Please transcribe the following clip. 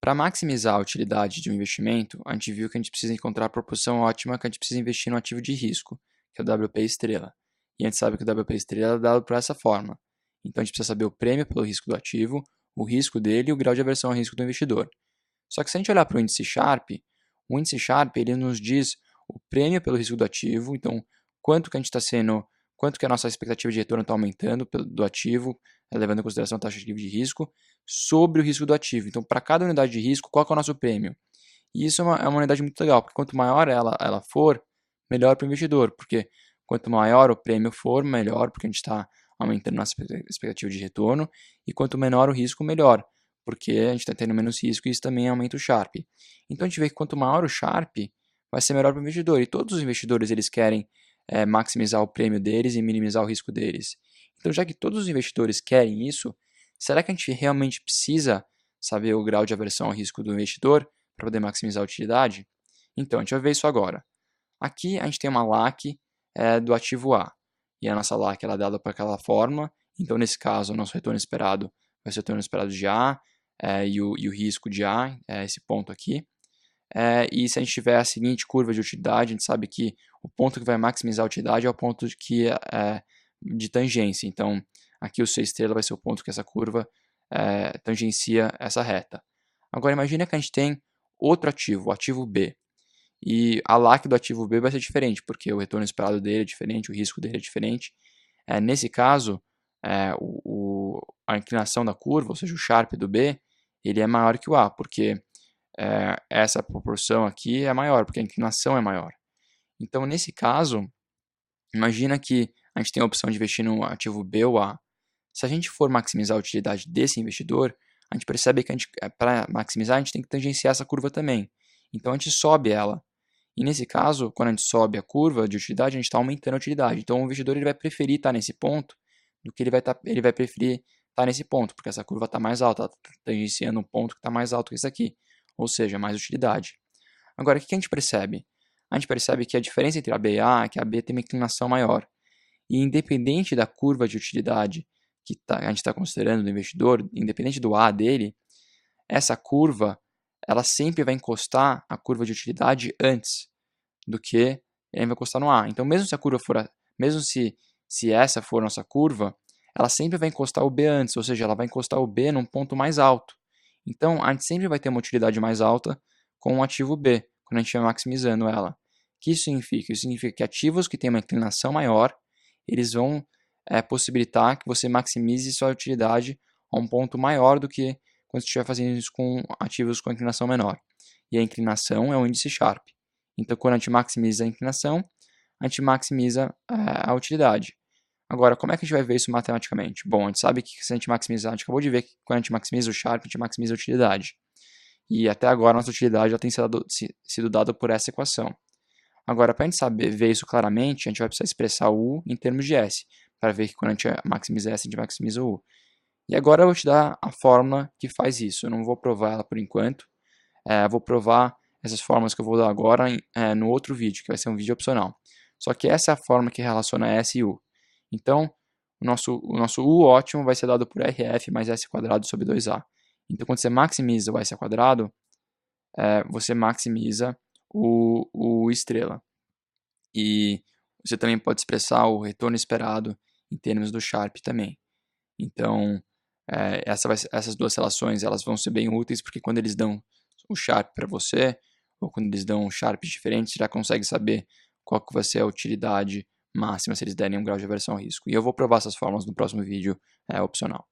Para maximizar a utilidade de um investimento, a gente viu que a gente precisa encontrar a proporção ótima que a gente precisa investir no ativo de risco, que é o WP estrela. E a gente sabe que o WP estrela é dado por essa forma. Então a gente precisa saber o prêmio pelo risco do ativo, o risco dele e o grau de aversão ao risco do investidor. Só que se a gente olhar para o índice Sharpe, o índice Sharpe ele nos diz o prêmio pelo risco do ativo, então quanto que a gente está sendo, quanto que a nossa expectativa de retorno está aumentando do ativo, levando em consideração a taxa de livre de risco, sobre o risco do ativo. Então, para cada unidade de risco, qual que é o nosso prêmio? E isso é uma unidade muito legal, porque quanto maior ela for, melhor para o investidor, porque quanto maior o prêmio for, melhor, porque a gente está aumentando nossa expectativa de retorno, e quanto menor o risco, melhor, porque a gente está tendo menos risco e isso também aumenta o Sharpe. Então a gente vê que quanto maior o Sharpe, vai ser melhor para o investidor, e todos os investidores eles querem maximizar o prêmio deles e minimizar o risco deles. Então, já que todos os investidores querem isso, será que a gente realmente precisa saber o grau de aversão ao risco do investidor para poder maximizar a utilidade? Então, a gente vai ver isso agora. Aqui a gente tem uma LAC do ativo A, e a nossa LAC ela é dada por aquela forma, então nesse caso o nosso retorno esperado vai ser o retorno esperado de A, e o risco de A, esse ponto aqui. E se a gente tiver a seguinte curva de utilidade, a gente sabe que o ponto que vai maximizar a utilidade é o ponto de tangência. Então, aqui o C estrela vai ser o ponto que essa curva tangencia essa reta. Agora, imagina que a gente tem outro ativo, o ativo B. E a LAC do ativo B vai ser diferente, porque o retorno esperado dele é diferente, o risco dele é diferente. Nesse caso, a inclinação da curva, ou seja, o Sharpe do B, ele é maior que o A, porque essa proporção aqui é maior, porque a inclinação é maior. Então, nesse caso, imagina que a gente tem a opção de investir no ativo B ou A. Se a gente for maximizar a utilidade desse investidor, a gente percebe que para maximizar a gente tem que tangenciar essa curva também. Então, a gente sobe ela. E nesse caso, quando a gente sobe a curva de utilidade, a gente está aumentando a utilidade. Então, o investidor ele vai preferir estar nesse ponto do que ele vai preferir estar nesse ponto, porque essa curva está mais alta, está tangenciando um ponto que está mais alto que esse aqui, ou seja, mais utilidade. Agora, o que a gente percebe? A gente percebe que a diferença entre a B e A é que a B tem uma inclinação maior. E independente da curva de utilidade que a gente está considerando do investidor, independente do A dele, essa curva ela sempre vai encostar a curva de utilidade antes do que ele vai encostar no A. Então, mesmo se a curva for, mesmo se essa for nossa curva, ela sempre vai encostar o B antes, ou seja, ela vai encostar o B num ponto mais alto. Então, a gente sempre vai ter uma utilidade mais alta com o ativo B, quando a gente estiver maximizando ela. O que isso significa? Isso significa que ativos que têm uma inclinação maior, eles vão possibilitar que você maximize sua utilidade a um ponto maior do que quando você estiver fazendo isso com ativos com inclinação menor. E a inclinação é o índice Sharpe. Então, quando a gente maximiza a inclinação, a gente maximiza a utilidade. Agora, como é que a gente vai ver isso matematicamente? Bom, a gente sabe que se a gente maximizar, a gente acabou de ver que quando a gente maximiza o Sharpe, a gente maximiza a utilidade. E até agora a nossa utilidade já tem sido dada por essa equação. Agora, para a gente ver isso claramente, a gente vai precisar expressar o U em termos de S, para ver que quando a gente maximiza S, a gente maximiza o U. E agora eu vou te dar a fórmula que faz isso. Eu não vou provar ela por enquanto. Vou provar essas fórmulas que eu vou dar agora no outro vídeo, que vai ser um vídeo opcional. Só que essa é a fórmula que relaciona S e U. Então, o nosso U ótimo vai ser dado por RF mais S quadrado sobre 2A. Então, quando você maximiza o S ao quadrado, você maximiza o estrela. E você também pode expressar o retorno esperado em termos do Sharpe também. Então, essas duas relações elas vão ser bem úteis, porque quando eles dão o Sharpe para você, ou quando eles dão Sharpes diferentes, você já consegue saber qual que vai ser a utilidade máxima se eles derem um grau de aversão ao risco. E eu vou provar essas fórmulas no próximo vídeo opcional.